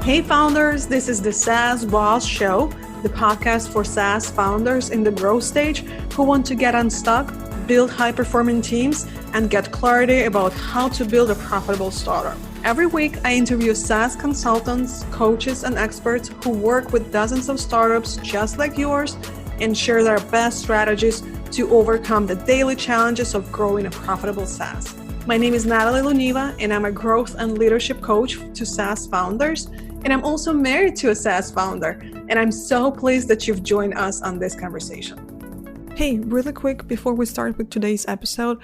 Hey founders, this is the SaaS Boss Show, the podcast for SaaS founders in the growth stage who want to get unstuck, build high-performing teams, and get clarity about how to build a profitable startup. Every week, I interview SaaS consultants, coaches, and experts who work with dozens of startups just like yours and share their best strategies to overcome the daily challenges of growing a profitable SaaS. My name is Natalie Luneva, and I'm a growth and leadership coach to SaaS founders. And I'm also married to a SaaS founder. And I'm so pleased that you've joined us on this conversation. Hey, really quick before we start with today's episode,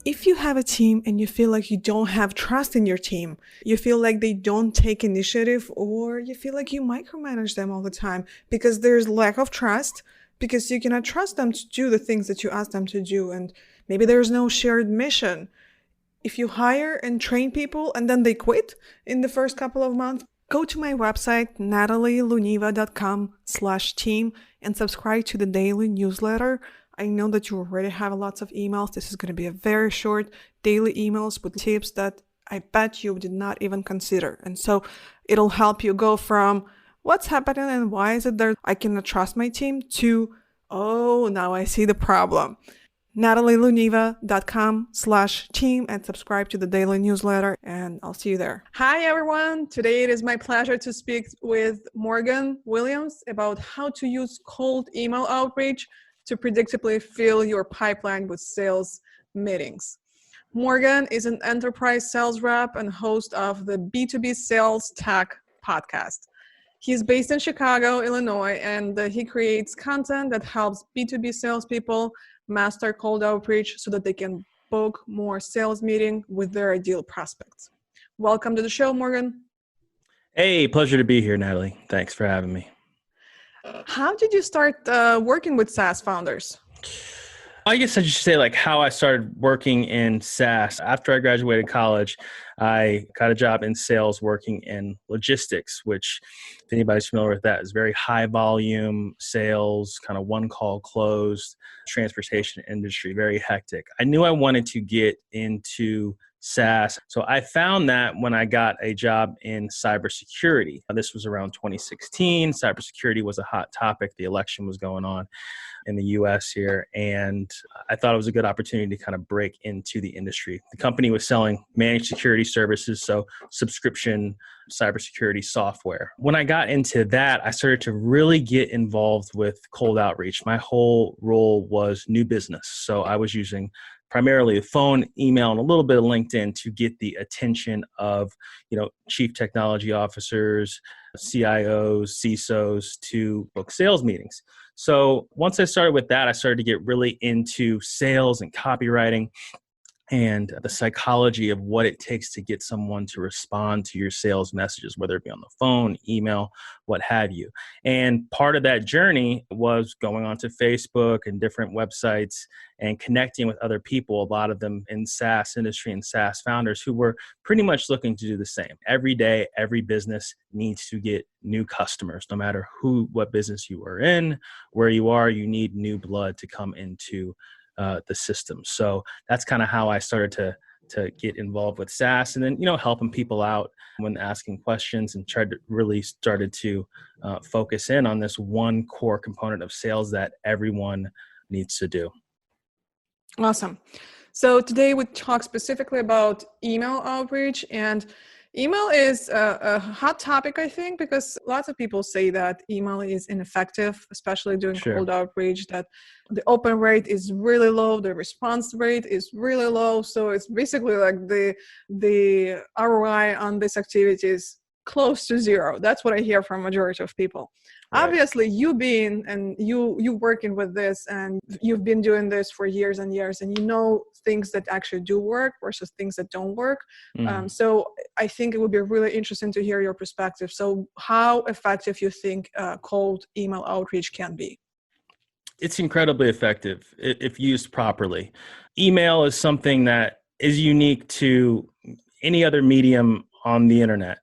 if you have a team and you feel like you don't have trust in your team, you feel like they don't take initiative, or you feel like you micromanage them all the time because there's lack of trust, because you cannot trust them to do the things that you ask them to do, and maybe there's no shared mission. If you hire and train people and then they quit in the first couple of months, go to my website, natalieluneva.com/team, and subscribe to the daily newsletter. I know that you already have lots of emails. This is going to be a very short daily emails with tips that I bet you did not even consider. And so it'll help you go from what's happening and why is it that I cannot trust my team to, oh, now I see the problem. natalieluneva.com/team and subscribe to the daily newsletter, and I'll see you there. Hi, everyone. Today it is my pleasure to speak with Morgan Williams about how to use cold email outreach to predictably fill your pipeline with sales meetings. Morgan is an enterprise sales rep and host of the B2B Sales Tech podcast. He's based in Chicago, Illinois, and he creates content that helps B2B salespeople master cold outreach so that they can book more sales meetings with their ideal prospects. Welcome to the show, Morgan. Hey, pleasure to be here, Natalie. Thanks for having me. How did you start working with SaaS founders? I guess I should say how I started working in SaaS. After I graduated college, I got a job in sales working in logistics, which, if anybody's familiar with that, is very high volume sales, kind of one call closed, transportation industry, very hectic. I knew I wanted to get into SaaS. So I found that when I got a job in cybersecurity. This was around 2016. Cybersecurity was a hot topic. The election was going on in the US here. And I thought it was a good opportunity to kind of break into the industry. The company was selling managed security services, so subscription cybersecurity software. When I got into that, I started to really get involved with cold outreach. My whole role was new business. So I was using primarily the phone, email, and a little bit of LinkedIn to get the attention of, chief technology officers, CIOs, CISOs to book sales meetings. So once I started with that, I started to get really into sales and copywriting and the psychology of what it takes to get someone to respond to your sales messages, whether it be on the phone, email, what have you. And part of that journey was going onto Facebook and different websites and connecting with other people, a lot of them in SaaS industry and SaaS founders who were pretty much looking to do the same. Every day, every business needs to get new customers, no matter what business you are in, where you are, you need new blood to come into the system. So that's kind of how I started to get involved with SaaS, and then, helping people out when asking questions, and started to focus in on this one core component of sales that everyone needs to do. Awesome. So today we talk specifically about email outreach, and email is a hot topic, I think, because lots of people say that email is ineffective, especially doing cold outreach, that the open rate is really low, the response rate is really low. So it's basically like the ROI on this activity is close to zero. That's what I hear from majority of people. Right. Obviously, you working with this, and you've been doing this for years and years, and you know things that actually do work versus things that don't work. So I think it would be really interesting to hear your perspective. So how effective you think cold email outreach can be? It's incredibly effective if used properly. Email is something that is unique to any other medium on the internet.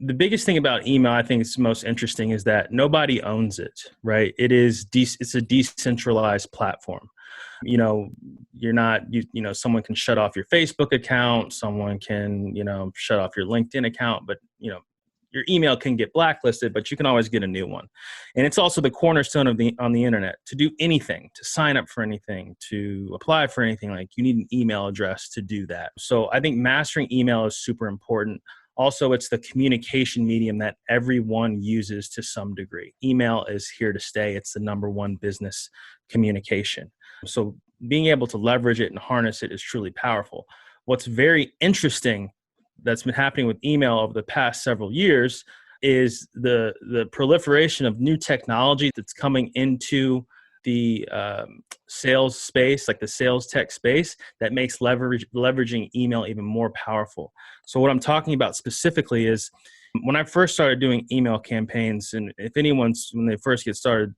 The biggest thing about email, I think it's most interesting, is that nobody owns it, right? It's a decentralized platform. Someone can shut off your Facebook account, someone can, shut off your LinkedIn account, but, your email can get blacklisted, but you can always get a new one. And it's also the cornerstone on the internet. To do anything, to sign up for anything, to apply for anything, like you need an email address to do that. So I think mastering email is super important. Also, it's the communication medium that everyone uses to some degree. Email is here to stay. It's the number one business communication. So being able to leverage it and harness it is truly powerful. What's very interesting that's been happening with email over the past several years is the proliferation of new technology that's coming into the sales space, like the sales tech space, that makes leveraging email even more powerful. So what I'm talking about specifically is when I first started doing email campaigns, and if when they first get started,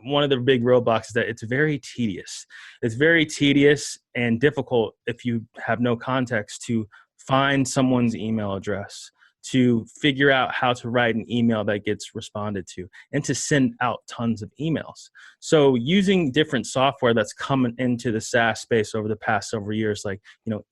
one of the big roadblocks is that it's very tedious. It's very tedious and difficult if you have no context to find someone's email address, to figure out how to write an email that gets responded to, and to send out tons of emails. So using different software that's coming into the SaaS space over the past several years, like,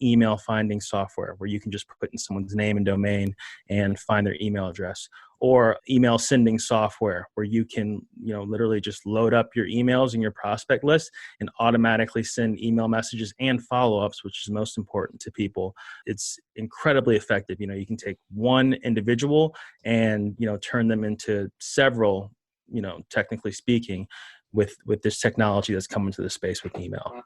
email finding software where you can just put in someone's name and domain and find their email address, or email sending software where you can, literally just load up your emails in your prospect list and automatically send email messages and follow-ups, which is most important to people. It's incredibly effective. You can take one individual and, turn them into several, technically speaking, with this technology that's coming to the space with email.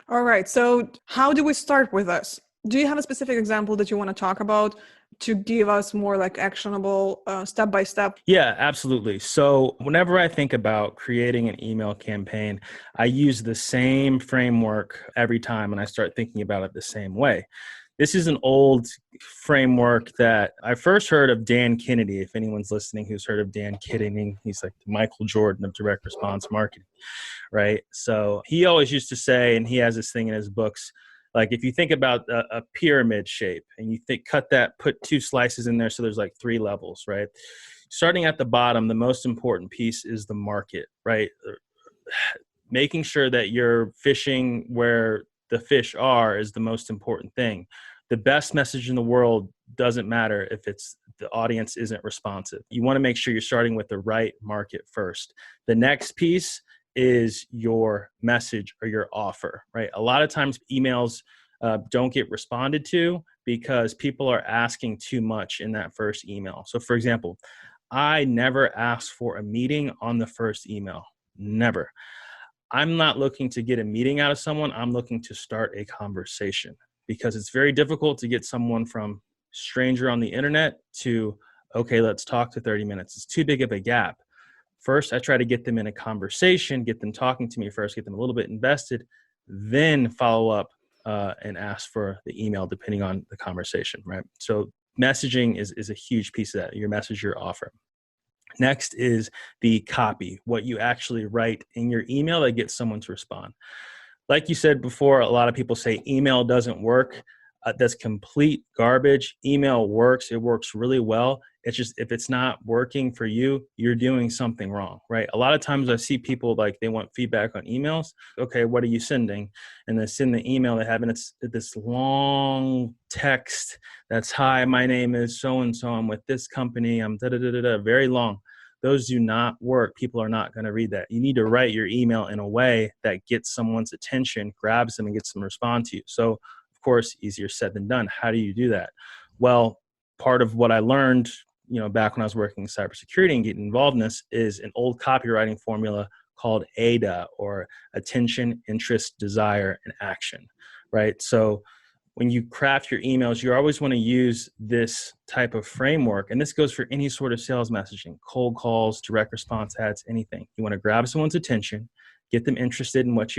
All right. So how do we start with this? Do you have a specific example that you want to talk about to give us more like actionable step-by-step? Yeah, absolutely. So whenever I think about creating an email campaign, I use the same framework every time, and I start thinking about it the same way. This is an old framework that I first heard of Dan Kennedy. If anyone's listening who's heard of Dan Kennedy, he's like the Michael Jordan of direct response marketing, right? So he always used to say, and he has this thing in his books, like if you think about a pyramid shape and you cut that, put two slices in there, so there's like 3 levels, right? Starting at the bottom, the most important piece is the market, right? Making sure that you're fishing where the fish are is the most important thing. The best message in the world doesn't matter if the audience isn't responsive. You want to make sure you're starting with the right market first. The next piece is your message or your offer, right? A lot of times emails don't get responded to because people are asking too much in that first email. So for example, I never ask for a meeting on the first email. Never. I'm not looking to get a meeting out of someone. I'm looking to start a conversation, because it's very difficult to get someone from stranger on the internet to, okay, let's talk to 30 minutes. It's too big of a gap. First, I try to get them in a conversation, get them talking to me first, get them a little bit invested, then follow up and ask for the email depending on the conversation, right? So messaging is a huge piece of that, your message, your offer. Next is the copy, what you actually write in your email that gets someone to respond. Like you said before, a lot of people say email doesn't work. That's complete garbage. Email works. It works really well. It's just, if it's not working for you, you're doing something wrong, right? A lot of times I see people like they want feedback on emails. Okay, what are you sending? And they send the email they have, and it's this long text that's, hi, my name is so-and-so. I'm with this company. I'm da-da-da-da-da, very long. Those do not work. People are not going to read that. You need to write your email in a way that gets someone's attention, grabs them, and gets them to respond to you. So, of course, easier said than done. How do you do that? Well, part of what I learned, back when I was working in cybersecurity and getting involved in this, is an old copywriting formula called ADA, or attention, interest, desire, and action, right? So when you craft your emails, you always want to use this type of framework. And this goes for any sort of sales messaging, cold calls, direct response ads, anything. You want to grab someone's attention, get them interested in what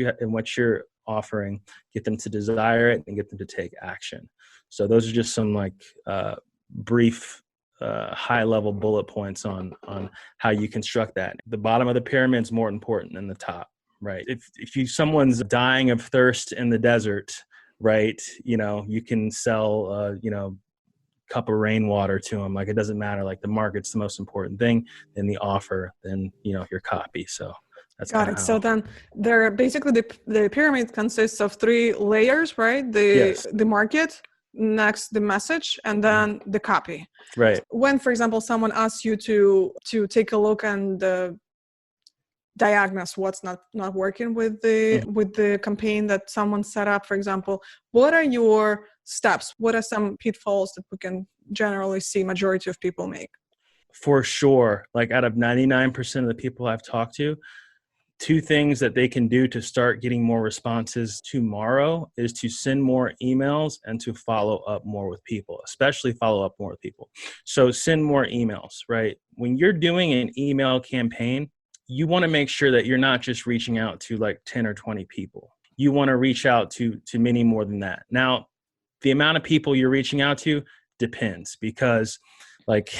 you're offering, get them to desire it, and get them to take action. So those are just some brief, high-level bullet points on how you construct that. The bottom of the pyramid is more important than the top, right? If someone's dying of thirst in the desert, right, you can sell cup of rainwater to them. Like, it doesn't matter. Like, the market's the most important thing, then the offer, then your copy. So that's got it. So then there basically the pyramid consists of 3 layers, right? Yes. The market, next the message, and then the copy. Right. When, for example, someone asks you to take a look and diagnose what's not working with the campaign that someone set up, for example, what are your steps? What are some pitfalls that we can generally see majority of people make? For sure. Like out of 99% of the people I've talked to, two things that they can do to start getting more responses tomorrow is to send more emails and to follow up more with people, especially follow up more with people. So send more emails, right? When you're doing an email campaign, you want to make sure that you're not just reaching out to like 10 or 20 people. You want to reach out to many more than that. Now, the amount of people you're reaching out to depends, because like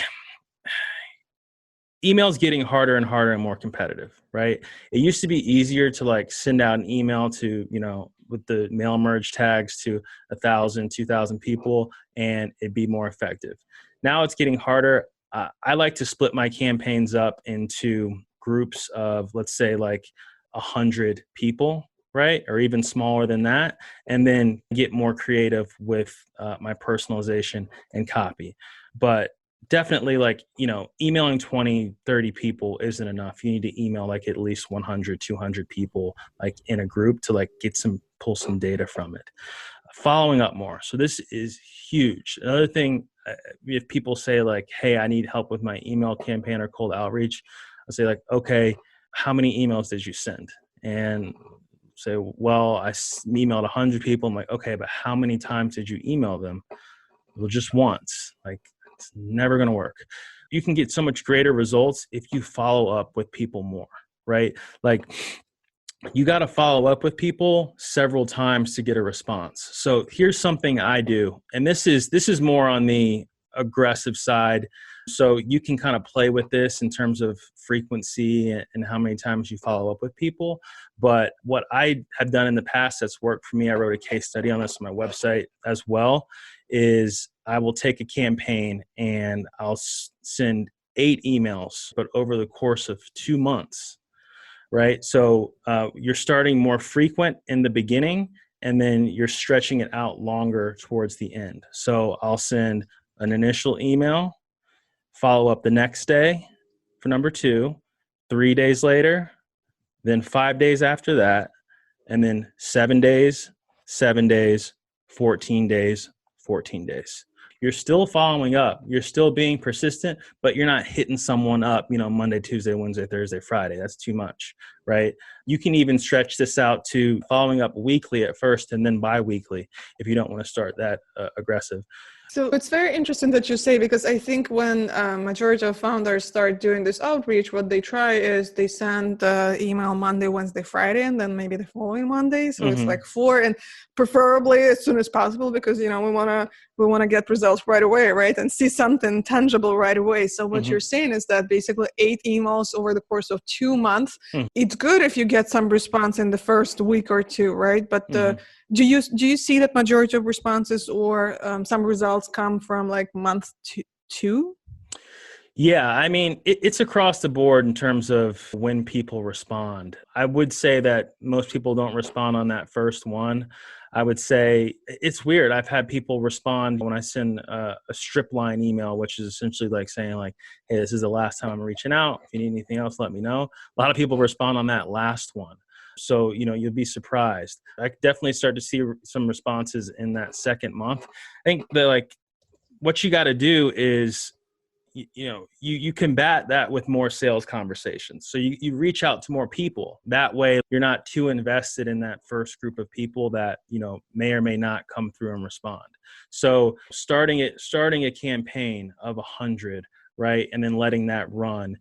email's getting harder and harder and more competitive, right? It used to be easier to like send out an email to, with the mail merge tags to 1,000, 2,000 people, and it'd be more effective. Now it's getting harder. I like to split my campaigns up into groups of, let's say, like 100 people, right? Or even smaller than that, and then get more creative with my personalization and copy. But definitely, like, emailing 20, 30 people isn't enough. You need to email like at least 100, 200 people, like in a group, to like pull some data from it. Following up more. So this is huge. Another thing, if people say like, hey, I need help with my email campaign or cold outreach, I'll say like, okay, how many emails did you send? And say, well, I emailed 100 people. I'm like, okay, but how many times did you email them? Well, just once. Like, it's never going to work. You can get so much greater results if you follow up with people more, right? Like, you got to follow up with people several times to get a response. So here's something I do, and this is more on the aggressive side. So you can kind of play with this in terms of frequency and how many times you follow up with people. But what I have done in the past that's worked for me, I wrote a case study on this on my website as well, is I will take a campaign and I'll send 8 emails, but over the course of 2 months. Right. So you're starting more frequent in the beginning, and then you're stretching it out longer towards the end. So I'll send an initial email, follow up the next day for number 2, 3 days later, then 5 days after that, and then 7 days, 7 days, 14 days, 14 days. You're still following up. You're still being persistent, but you're not hitting someone up, Monday, Tuesday, Wednesday, Thursday, Friday. That's too much, right? You can even stretch this out to following up weekly at first and then bi-weekly if you don't want to start that aggressive. So it's very interesting that you say, because I think when majority of founders start doing this outreach, what they try is they send email Monday, Wednesday, Friday, and then maybe the following Monday. So it's like 4, and preferably as soon as possible, because we want to get results right away, right, and see something tangible right away. So what you're saying is that basically 8 emails over the course of 2 months. It's good if you get some response in the first week or 2, right? But do you see that majority of responses or some results come from like month 2? Yeah, I mean, it's across the board in terms of when people respond. I would say that most people don't respond on that first one. I would say it's weird. I've had people respond when I send a strip line email, which is essentially like saying like, hey, this is the last time I'm reaching out. If you need anything else, let me know. A lot of people respond on that last one. So, you'll be surprised. I definitely start to see some responses in that second month. I think that like what you got to do is, you combat that with more sales conversations. So you reach out to more people. That way you're not too invested in that first group of people that, may or may not come through and respond. So starting a campaign of 100, right? And then letting that run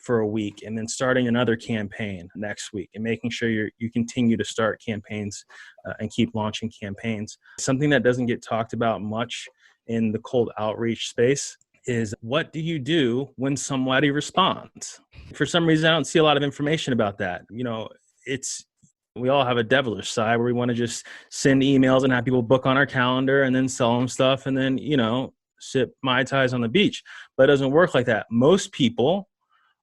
for a week, and then starting another campaign next week, and making sure you continue to start campaigns and keep launching campaigns. Something that doesn't get talked about much in the cold outreach space is, what do you do when somebody responds? For some reason, I don't see a lot of information about that. We all have a devilish side where we want to just send emails and have people book on our calendar and then sell them stuff and then, sip Mai Tais on the beach. But it doesn't work like that. Most people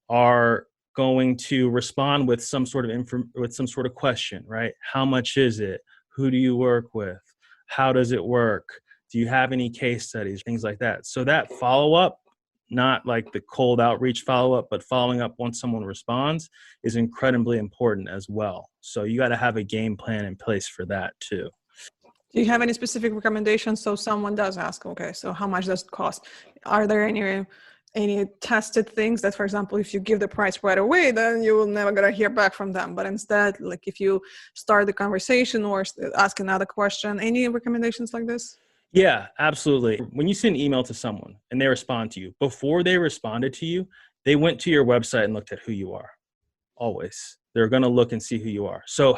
are going to respond with some sort of question, right? How much is it? Who do you work with? How does it work? Do you have any case studies, things like that? So that follow-up, not like the cold outreach follow-up, but following up once someone responds is incredibly important as well. So you got to have a game plan in place for that too. Do you have any specific recommendations? So someone does ask, okay, so how much does it cost? Are there any tested things that, for example, if you give the price right away, then you will never gonna hear back from them? But instead, like if you start the conversation or ask another question, any recommendations like this? Yeah, absolutely. When you send an email to someone and they respond to you, before they responded to you, they went to your website and looked at who you are. Always. They're going to look and see who you are. So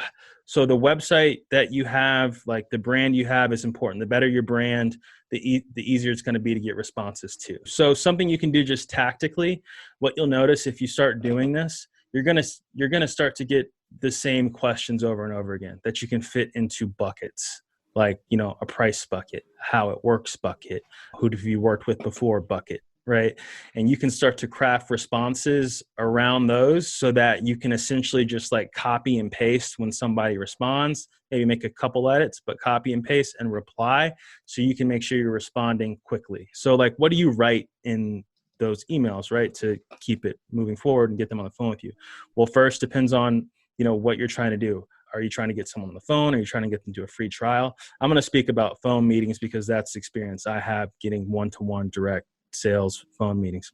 the website that you have, like the brand you have is important. The better your brand, the easier it's going to be to get responses to. So something you can do just tactically, what you'll notice if you start doing this, you're going to start to get the same questions over and over again that you can fit into buckets. Like, a price bucket, how it works bucket, who have you worked with before bucket, right? And you can start to craft responses around those so that you can essentially just like copy and paste when somebody responds, maybe make a couple edits, but copy and paste and reply so you can make sure you're responding quickly. So like, what do you write in those emails, right, to keep it moving forward and get them on the phone with you? Well, first depends on, what you're trying to do. Are you trying to get someone on the phone? Are you trying to get them to a free trial? I'm going to speak about phone meetings because that's the experience I have getting one-to-one direct sales phone meetings.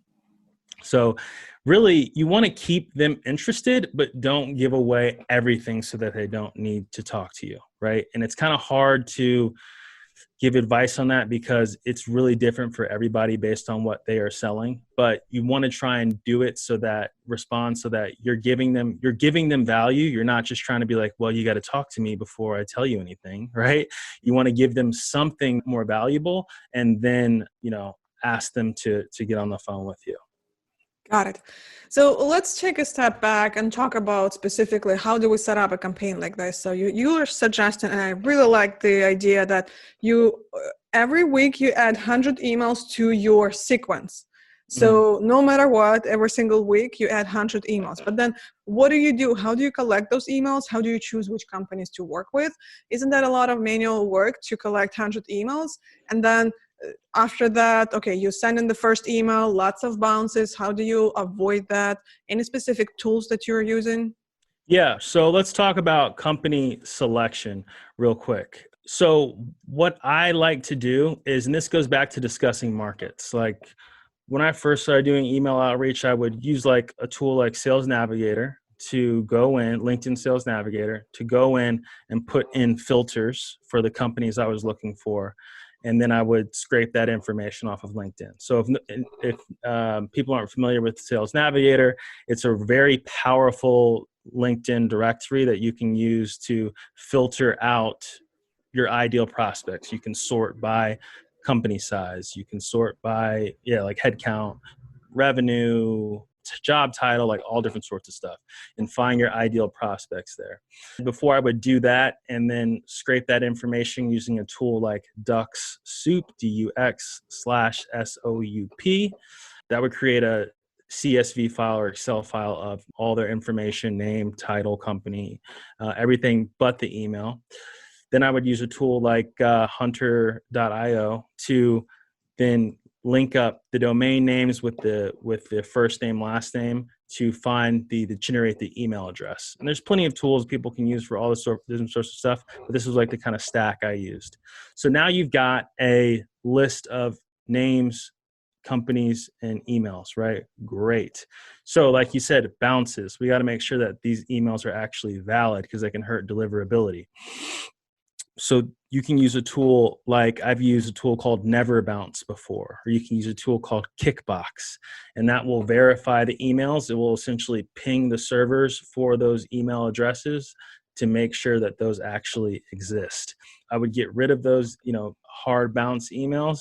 So really, you want to keep them interested, but don't give away everything so that they don't need to talk to you, right? And it's kind of hard to give advice on that because it's really different for everybody based on what they are selling. But you want to try and do it so that you're giving them value. You're not just trying to be like, well, you got to talk to me before I tell you anything, right? You want to give them something more valuable and then, ask them to get on the phone with you. Got it. So let's take a step back and talk about specifically how do we set up a campaign like this. So you are suggesting, and I really like the idea that you every week you add 100 emails to your sequence. So no matter what, every single week you add 100 emails. But then what do you do? How do you collect those emails? How do you choose which companies to work with? Isn't that a lot of manual work to collect 100 emails? And then after that, okay, you send in the first email, lots of bounces. How do you avoid that? Any specific tools that you're using? Yeah, so let's talk about company selection real quick. So what I like to do is, and this goes back to discussing markets, like when I first started doing email outreach, I would use like a tool like Sales Navigator to go in, LinkedIn Sales Navigator, to go in and put in filters for the companies I was looking for. And then I would scrape that information off of LinkedIn. So if people aren't familiar with Sales Navigator, it's a very powerful LinkedIn directory that you can use to filter out your ideal prospects. You can sort by company size. You can sort by, like headcount, revenue, job title, like all different sorts of stuff, and find your ideal prospects there. Before I would do that and then scrape that information using a tool like Dux Soup, DUX/SOUP, that would create a CSV file or Excel file of all their information, name, title, company, everything but the email. Then I would use a tool like hunter.io to then link up the domain names with the first name, last name to generate the email address. And there's plenty of tools people can use for all this different sorts of stuff, but this was like the kind of stack I used. So now you've got a list of names, companies, and emails, right? Great. So like you said, bounces. We got to make sure that these emails are actually valid because they can hurt deliverability. So you can use a tool like I've used a tool called Never Bounce before, or you can use a tool called Kickbox, and that will verify the emails. It will essentially ping the servers for those email addresses to make sure that those actually exist. I would get rid of those, hard bounce emails,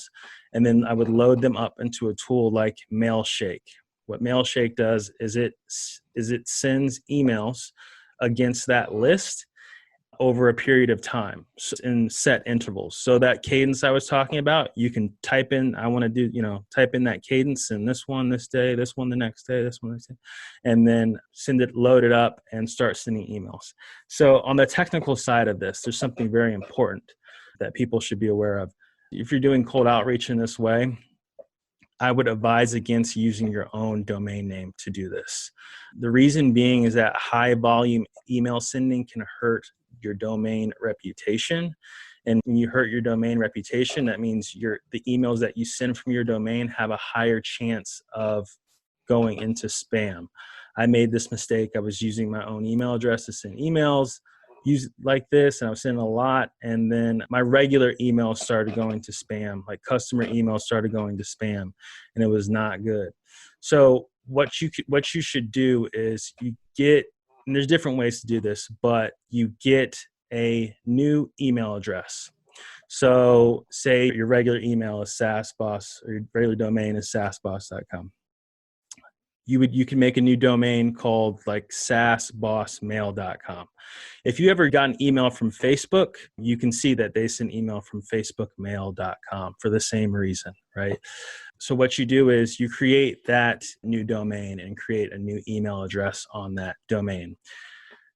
and then I would load them up into a tool like Mailshake. What Mailshake does is it sends emails against that list over a period of time in set intervals. So that cadence I was talking about, you can type in, type in that cadence and this one this day, this one the next day, this one the next day, and then load it up and start sending emails. So on the technical side of this, there's something very important that people should be aware of. If you're doing cold outreach in this way, I would advise against using your own domain name to do this. The reason being is that high volume email sending can hurt your domain reputation. And when you hurt your domain reputation, that means the emails that you send from your domain have a higher chance of going into spam. I made this mistake. I was using my own email address to send emails like this, and I was sending a lot, and then my regular emails started going to spam, like customer emails started going to spam, and it was not good. So what you should do is and there's different ways to do this, but you get a new email address. So say your regular email is SaaSboss, or your regular domain is SaaSboss.com. You can make a new domain called like SaaSbossmail.com. If you ever got an email from Facebook, you can see that they send email from FacebookMail.com for the same reason, right? So what you do is you create that new domain and create a new email address on that domain.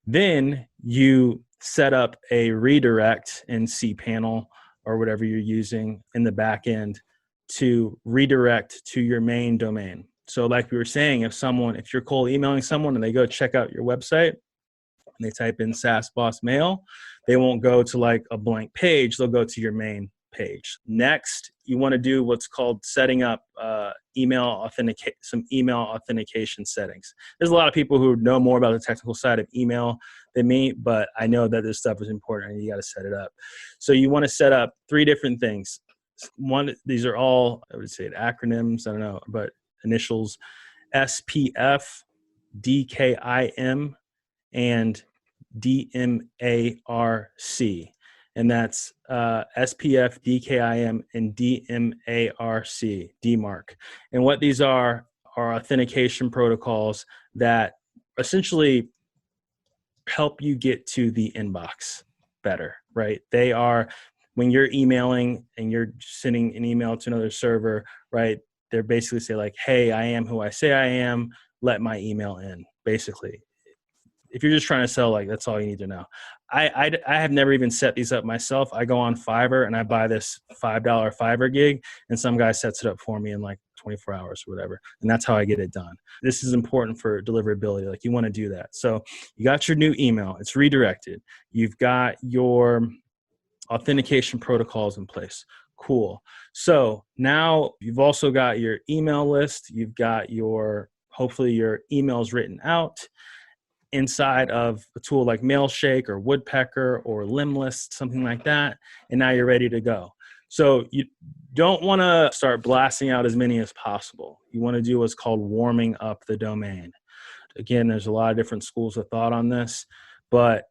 Then you set up a redirect in cPanel or whatever you're using in the back end to redirect to your main domain. So like we were saying, if you're cold emailing someone and they go check out your website and they type in SaaSboss Mail, they won't go to like a blank page. They'll go to your main page. Next, you want to do what's called setting up some email authentication settings. There's a lot of people who know more about the technical side of email than me, but I know that this stuff is important and you got to set it up. So you want to set up 3 different things. These are all, I would say acronyms, I don't know, but initials: SPF, DKIM, and DMARC. And that's SPF, DKIM, and DMARC, DMARC. And what these are authentication protocols that essentially help you get to the inbox better, right? They are, when you're emailing and you're sending an email to another server, right? They're basically say like, hey, I am who I say I am, let my email in, basically. If you're just trying to sell, like, that's all you need to know. I have never even set these up myself. I go on Fiverr and I buy this $5 Fiverr gig, and some guy sets it up for me in like 24 hours or whatever. And that's how I get it done. This is important for deliverability. Like, you want to do that. So you got your new email. It's redirected. You've got your authentication protocols in place. Cool. So now you've also got your email list. You've got hopefully your emails written out inside of a tool like Mailshake or Woodpecker or Limlist, something like that. And now you're ready to go. So you don't want to start blasting out as many as possible. You want to do what's called warming up the domain. Again, there's a lot of different schools of thought on this, but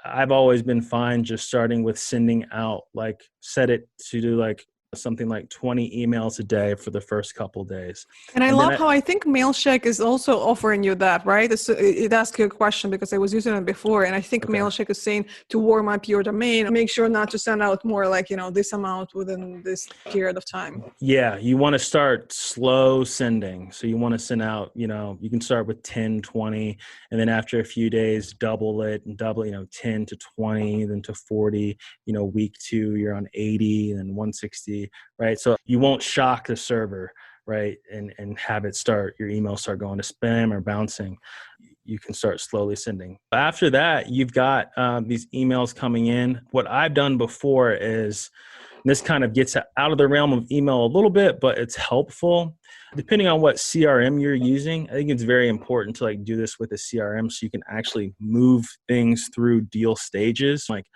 I've always been fine just starting with sending out, like, set it to do like something like 20 emails a day for the first couple days. And I love how I think Mailshake is also offering you that, right? It asks you a question because I was using it before. And I think Mailshake is saying to warm up your domain, make sure not to send out more like, this amount within this period of time. Yeah, you want to start slow sending. So you want to send out, you can start with 10, 20, and then after a few days, double it and double, 10 to 20, then to 40, week 2, you're on 80 and 160. Right. So you won't shock the server, right? And have your email start going to spam or bouncing. You can start slowly sending. After that, you've got these emails coming in. What I've done before is, this kind of gets out of the realm of email a little bit, but it's helpful. Depending on what CRM you're using, I think it's very important to do this with a CRM so you can actually move things through deal stages, like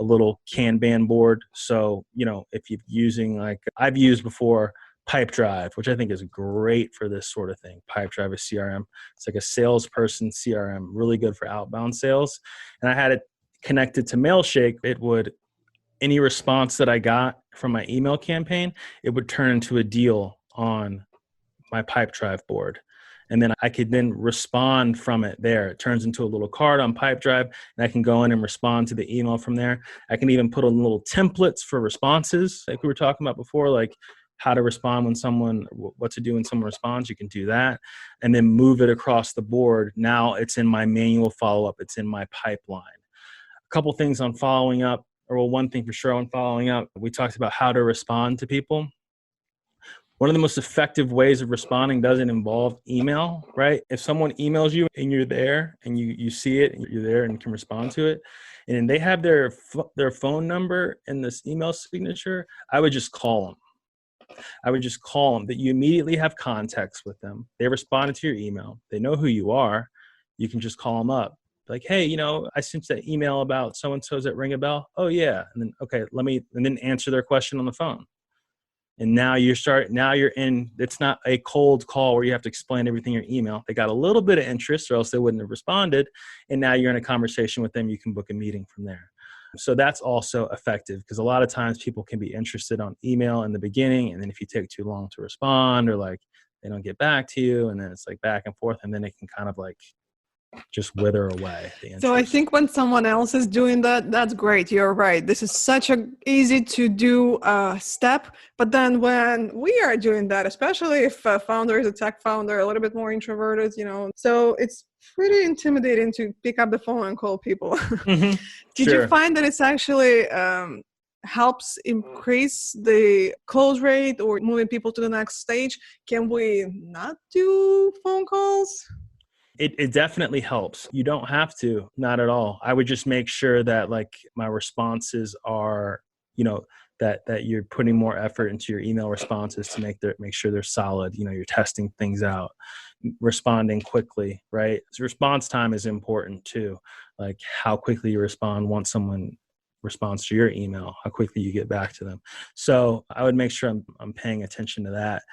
a little Kanban board. So, if you're using, I've used before, Pipedrive, which I think is great for this sort of thing. Pipedrive is CRM. It's like a salesperson CRM, really good for outbound sales. And I had it connected to Mailshake. Any response that I got from my email campaign, it would turn into a deal on my Pipedrive board. And then I could then respond from it there. It turns into a little card on Pipedrive, and I can go in and respond to the email from there. I can even put in little templates for responses, like we were talking about before, like how to respond what to do when someone responds. You can do that, and then move it across the board. Now it's in my manual follow-up. It's in my pipeline. A couple things on following up. one thing for sure when following up, we talked about how to respond to people. One of the most effective ways of responding doesn't involve email, right? If someone emails you and you're there and you see it and you're there and can respond to it, and they have their phone number in this email signature, I would just call them. That you immediately have context with them. They responded to your email. They know who you are. You can just call them up. Like, hey, I sent that email about so-and-so. Does that ring a bell? Oh yeah. And then, okay, and then answer their question on the phone. And now you're in, it's not a cold call where you have to explain everything in your email. They got a little bit of interest or else they wouldn't have responded. And now you're in a conversation with them. You can book a meeting from there. So that's also effective because a lot of times people can be interested on email in the beginning. And then if you take too long to respond or like they don't get back to you and then it's like back and forth and then it can kind of like just wither away the interest. So I think when someone else is doing that, that's great. You're right. This is such a easy to do step. But then when we are doing that, especially if a founder is a tech founder, a little bit more introverted, so it's pretty intimidating to pick up the phone and call people. Mm-hmm. Did you find that it's actually helps increase the close rate or moving people to the next stage? Can we not do phone calls? It definitely helps. You don't have to, not at all. I would just make sure that like my responses are, that you're putting more effort into your email responses to make sure they're solid. You're testing things out, responding quickly, right? So response time is important too. Like how quickly you respond once someone responds to your email, how quickly you get back to them. So I would make sure I'm paying attention to that.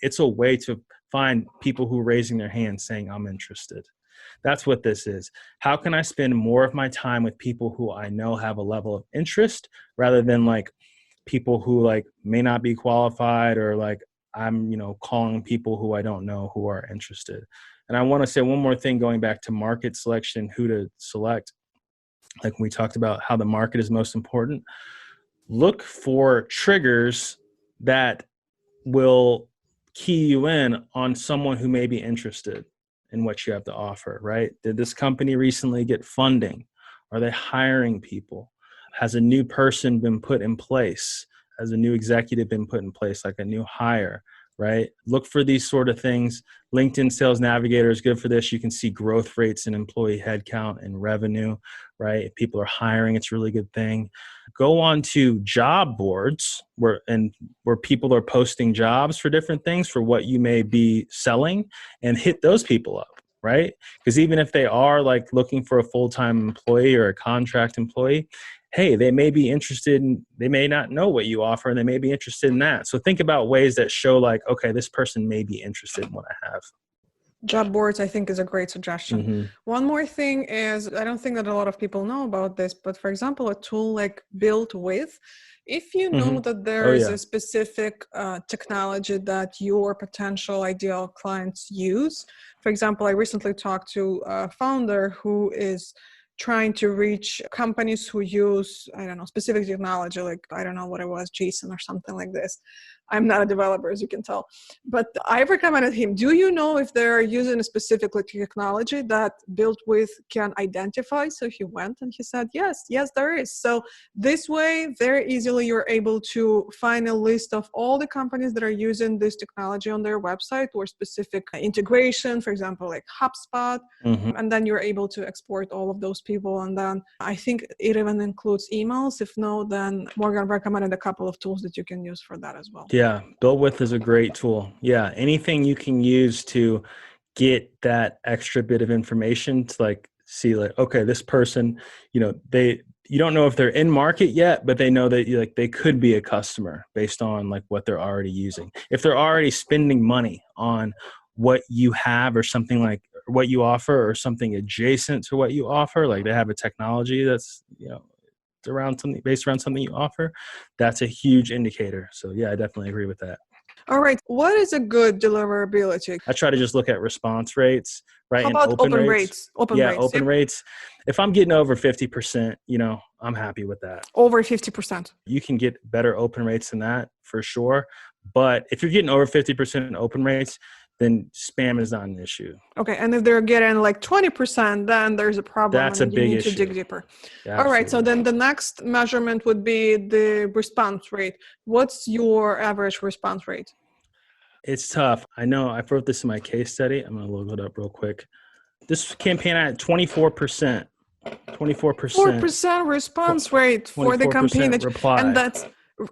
It's a way to find people who are raising their hands saying, I'm interested. That's what this is. How can I spend more of my time with people who I know have a level of interest rather than like people who like may not be qualified or like I'm, calling people who I don't know who are interested. And I want to say one more thing going back to market selection, who to select. Like when we talked about how the market is most important, look for triggers that will key you in on someone who may be interested in what you have to offer, right? Did this company recently get funding? Are they hiring people? Has a new person been put in place? Has a new executive been put in place, like a new hire, right? Look for these sort of things. LinkedIn Sales Navigator is good for this. You can see growth rates in employee headcount and revenue, right? If people are hiring, it's a really good thing. Go on to job boards where people are posting jobs for different things for what you may be selling and hit those people up, right? Because even if they are like looking for a full-time employee or a contract employee, hey, they may be interested in, they may not know what you offer and they may be interested in that. So think about ways that show like, okay, this person may be interested in what I have. Job boards, I think, is a great suggestion. Mm-hmm. One more thing is, I don't think that a lot of people know about this, but for example, a tool like Built With, if you know that there is a specific technology that your potential ideal clients use. For example, I recently talked to a founder who is trying to reach companies who use, specific technology, like, what it was, JSON or something like this. I'm not a developer, as you can tell. But I recommended him, do you know if they're using a specific technology that Built With can identify? So he went and he said, yes, there is. So this way, very easily, you're able to find a list of all the companies that are using this technology on their website or specific integration, for example, like HubSpot. And then you're able to export all of those people. And then I think it even includes emails. If no, then Morgan recommended a couple of tools that you can use for that as well. Yeah, Built With is a great tool. Yeah, anything you can use to get that extra bit of information to like see like, okay, this person, you don't know if they're in market yet, but they know that like they could be a customer based on like what they're already using. If they're already spending money on what you have or something like what you offer or something adjacent to what you offer, like they have a technology that's, around something based around something you offer, that's a huge indicator. So yeah, I definitely agree with that. All right. What is a good deliverability? I try to just look at response rates, right? How about open rates? Open Rates. If I'm getting over 50%, I'm happy with that. Over 50%. You can get better open rates than that for sure. But if you're getting over 50% open rates, then spam is not an issue. Okay. And if they're getting like 20%, then there's a problem That's and a you big need to dig issue. deeper. Yeah, all right. So absolutely. then the next measurement would be the response rate. What's your average response rate? It's tough. I know I wrote this in my case study. I'm going to look it up real quick. This campaign I had 24%. 24%. 4% response rate for the campaign 24% reply.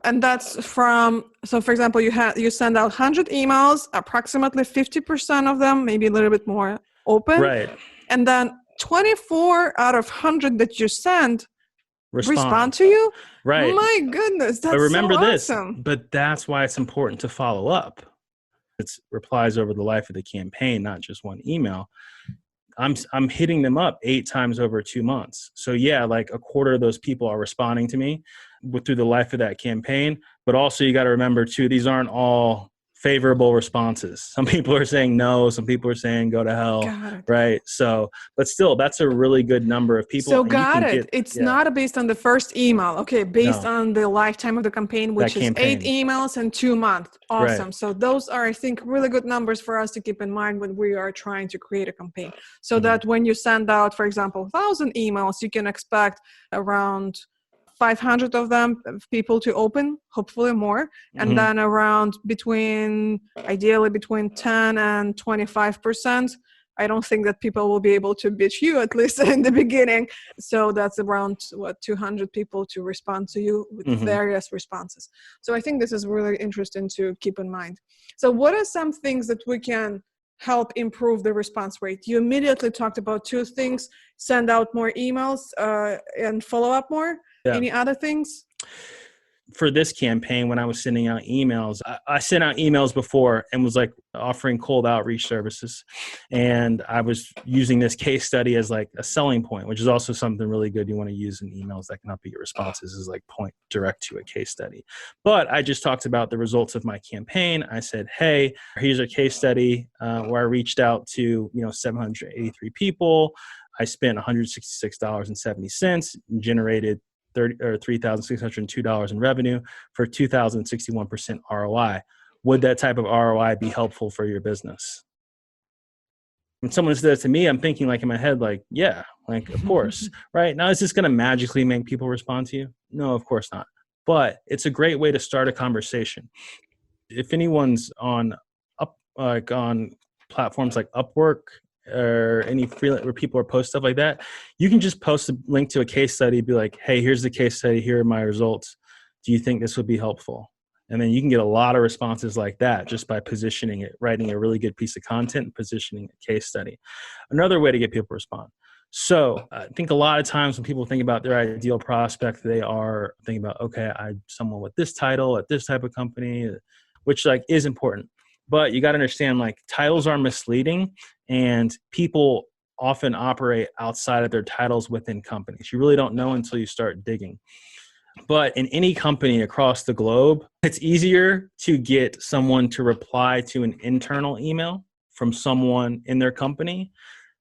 and that's from, so for example, you send out 100 emails, approximately 50% of them, maybe a little bit more, open, Right. and then 24 out of 100 that you send respond to you. Right. My goodness, that's but remember so this, awesome. but that's why it's important to follow up. It's replies over the life of the campaign, not just one email. I'm hitting them up 8 times over 2 months. So yeah, like a quarter of those people are responding to me through the life of that campaign. But also you got to remember too, these aren't all favorable responses. Some people are saying no, some people are saying go to hell. Got it. Right. So, but still, that's a really good number of people. So and you got can it. It's not based on the first email. Okay, based on the lifetime of the campaign, which is 8 emails and 2 months. Awesome. Right. So those are, I think, really good numbers for us to keep in mind when we are trying to create a campaign. So that when you send out, for example, 1,000 emails, you can expect around 500 of them people to open, hopefully more, and then around ideally between 10 and 25%. I don't think that people will be able to bitch you, at least in the beginning. So that's around 200 people to respond to you with various responses. So I think this is really interesting to keep in mind. So what are some things that we can help improve the response rate? You immediately talked about 2 things: send out more emails and follow up more. Yeah. Any other things? For this campaign, when I was sending out emails, I sent out emails before and was like offering cold outreach services. And I was using this case study as like a selling point, which is also something really good you want to use in emails that can help you get responses, is like point direct to a case study. But I just talked about the results of my campaign. I said, hey, here's a case study where I reached out to 783 people. I spent $166.70 and generated $3,602 in revenue for 2,061% ROI. Would that type of ROI be helpful for your business? When someone says that to me, I'm thinking like in my head, like, yeah, like, of course, right? Now, is this going to magically make people respond to you? No, of course not. But it's a great way to start a conversation. If anyone's on platforms like Upwork, or any freelance where people are post stuff like that, you can just post a link to a case study, be like, hey, here's the case study, here are my results. Do you think this would be helpful? And then you can get a lot of responses like that just by positioning it, writing a really good piece of content and positioning a case study. Another way to get people to respond. So I think a lot of times when people think about their ideal prospect, they are thinking about, okay, I'm someone with this title at this type of company, which like is important. But you got to understand, like, titles are misleading and people often operate outside of their titles within companies. You really don't know until you start digging. But in any company across the globe, it's easier to get someone to reply to an internal email from someone in their company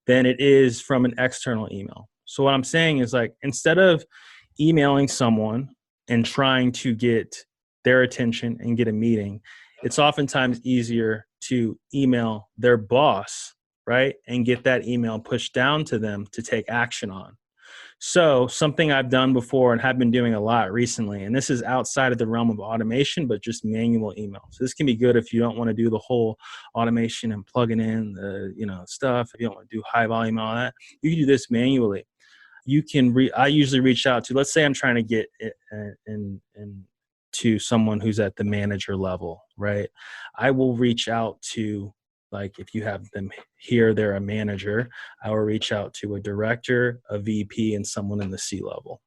than it is from an external email. So what I'm saying is, like, instead of emailing someone and trying to get their attention and get a meeting, it's oftentimes easier to email their boss, right? And get that email pushed down to them to take action on. So something I've done before and have been doing a lot recently, and this is outside of the realm of automation, but just manual email. So this can be good if you don't want to do the whole automation and plugging in the stuff. If you don't want to do high volume and all that, you can do this manually. You can I usually reach out to, let's say I'm trying to get to someone who's at the manager level, right? I will reach out to, like, if you have them here, they're a manager, I will reach out to a director, a VP, and someone in the C-level.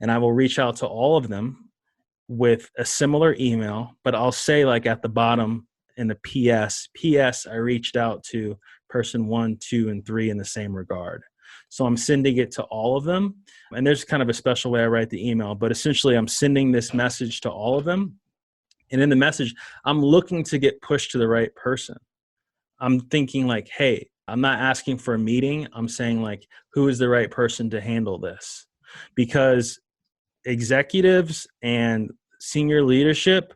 And I will reach out to all of them with a similar email, but I'll say, like, at the bottom in the PS, I reached out to person 1, 2, and 3 in the same regard. So I'm sending it to all of them. And there's kind of a special way I write the email, but essentially I'm sending this message to all of them. And in the message, I'm looking to get pushed to the right person. I'm thinking, like, hey, I'm not asking for a meeting. I'm saying, like, who is the right person to handle this? Because executives and senior leadership,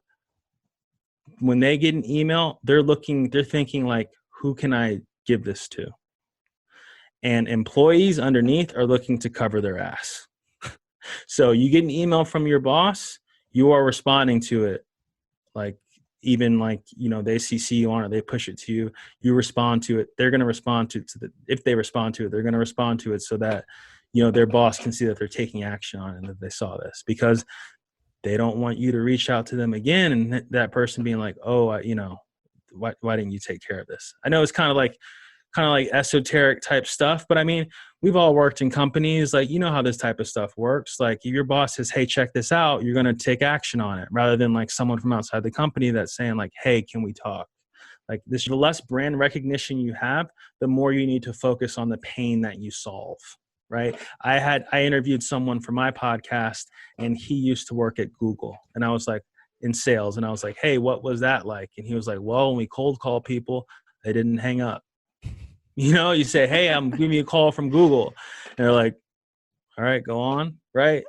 when they get an email, they're thinking like, who can I give this to? And employees underneath are looking to cover their ass. So you get an email from your boss, you are responding to it. Like, even like, they CC you on it, they push it to you, you respond to it. They're going to respond to if they respond to it, they're going to respond to it so that, their boss can see that they're taking action on it and that they saw this, because they don't want you to reach out to them again. And that person being like, oh, why didn't you take care of this? I know it's kind of like esoteric type stuff, but I mean, we've all worked in companies, like, how this type of stuff works. Like, if your boss says, hey, check this out, you're going to take action on it, rather than like someone from outside the company that's saying like, hey, can we talk? Like this, the less brand recognition you have, the more you need to focus on the pain that you solve, right? I interviewed someone for my podcast, and he used to work at Google, and I was like, in sales, and I was like, hey, what was that like? And he was like, well, when we cold call people, they didn't hang up. You say, hey, I'm giving you a call from Google. And they're like, all right, go on. Right.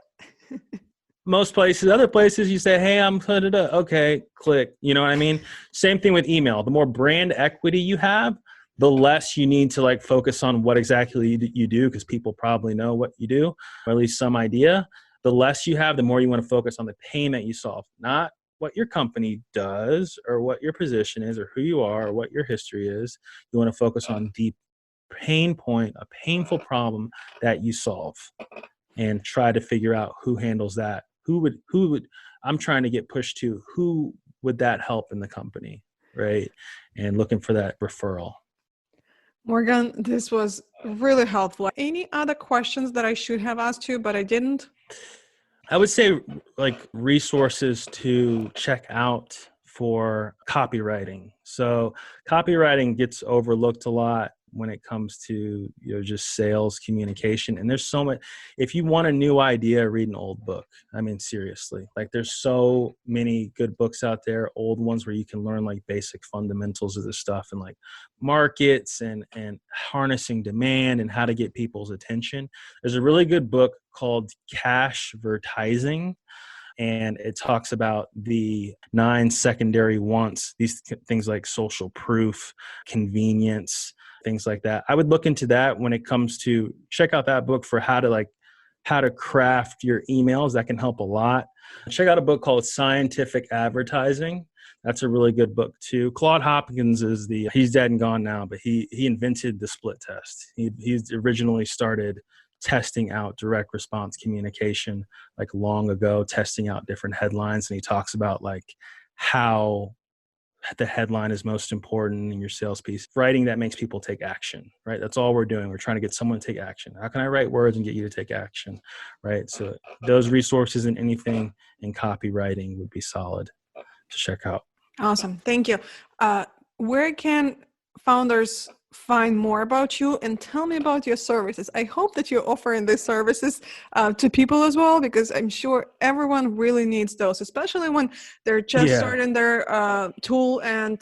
Other places you say, hey, I'm okay, click. You know what I mean? Same thing with email. The more brand equity you have, the less you need to like focus on what exactly you do, because people probably know what you do, or at least some idea. The less you have, the more you want to focus on the pain that you solve, not what your company does or what your position is or who you are or what your history is. You want to focus on the pain point, a painful problem that you solve, and try to figure out who handles that. Who would I'm trying to get pushed to, who would that help in the company, right? And looking for that referral. Morgan, this was really helpful. Any other questions that I should have asked you, but I didn't? I would say like resources to check out for copywriting. So copywriting gets overlooked a lot when it comes to just sales communication. And there's so much. If you want a new idea, read an old book. I mean, seriously, like there's so many good books out there, old ones where you can learn like basic fundamentals of this stuff, and like markets and harnessing demand and how to get people's attention. There's a really good book called Cashvertising, and it talks about the 9 secondary wants, these things like social proof, convenience, things like that. I would look into that when it comes to check out that book for how to craft your emails. That can help a lot. Check out a book called Scientific Advertising. That's a really good book too. Claude Hopkins he's dead and gone now, but he invented the split test. He originally started testing out direct response communication like long ago, testing out different headlines. And he talks about like how the headline is most important in your sales piece. Writing that makes people take action, right? That's all we're doing. We're trying to get someone to take action. How can I write words and get you to take action, right? So those resources and anything in copywriting would be solid to check out. Awesome. Thank you. Where can founders find more about you, and tell me about your services? I hope that you're offering these services to people as well, because I'm sure everyone really needs those, especially when they're just starting their tool and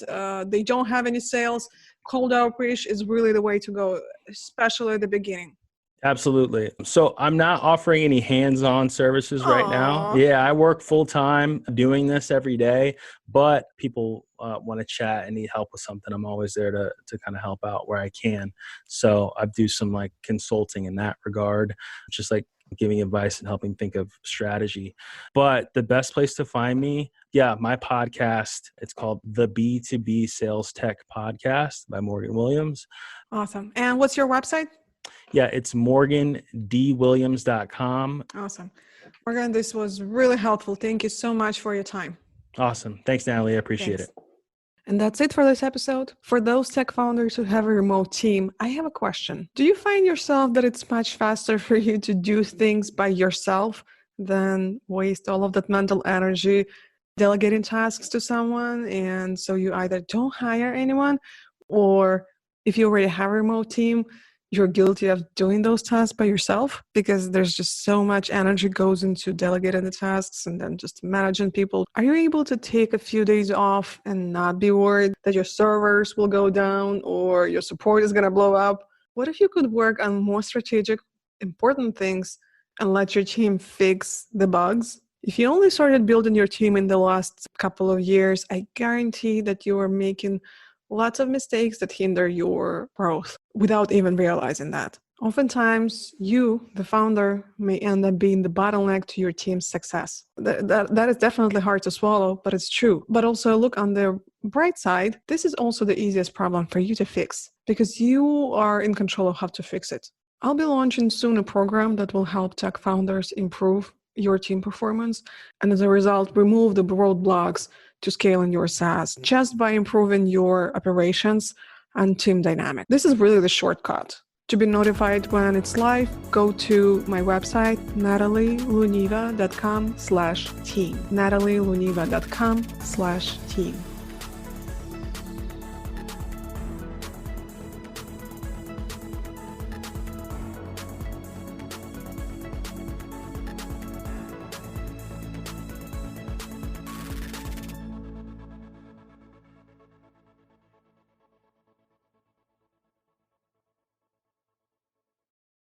they don't have any sales. Cold outreach is really the way to go, especially at the beginning. Absolutely. So I'm not offering any hands-on services right now. Yeah, I work full-time doing this every day, but people want to chat and need help with something. I'm always there to kind of help out where I can. So I do some like consulting in that regard, just like giving advice and helping think of strategy. But the best place to find me, my podcast, it's called the B2B Sales Tech Podcast by Morgan Williams. Awesome. And what's your website? Yeah, it's morgandwilliams.com. Awesome. Morgan, this was really helpful. Thank you so much for your time. Awesome. Thanks, Natalie. I appreciate it. And that's it for this episode. For those tech founders who have a remote team, I have a question. Do you find yourself that it's much faster for you to do things by yourself than waste all of that mental energy delegating tasks to someone? And so you either don't hire anyone, or if you already have a remote team, you're guilty of doing those tasks by yourself, because there's just so much energy goes into delegating the tasks and then just managing people. Are you able to take a few days off and not be worried that your servers will go down or your support is going to blow up? What if you could work on more strategic, important things and let your team fix the bugs If you only started building your team in the last couple of years, I guarantee that you are making lots of mistakes that hinder your growth without even realizing that. Oftentimes, you, the founder, may end up being the bottleneck to your team's success. That is definitely hard to swallow, but it's true. But also look on the bright side, this is also the easiest problem for you to fix because you are in control of how to fix it. I'll be launching soon a program that will help tech founders improve your team performance and as a result, remove the roadblocks to scaling your SaaS just by improving your operations and team dynamic. This is really the shortcut. To be notified when it's live, go to my website, natalieluneva.com/team. natalieluneva.com/team.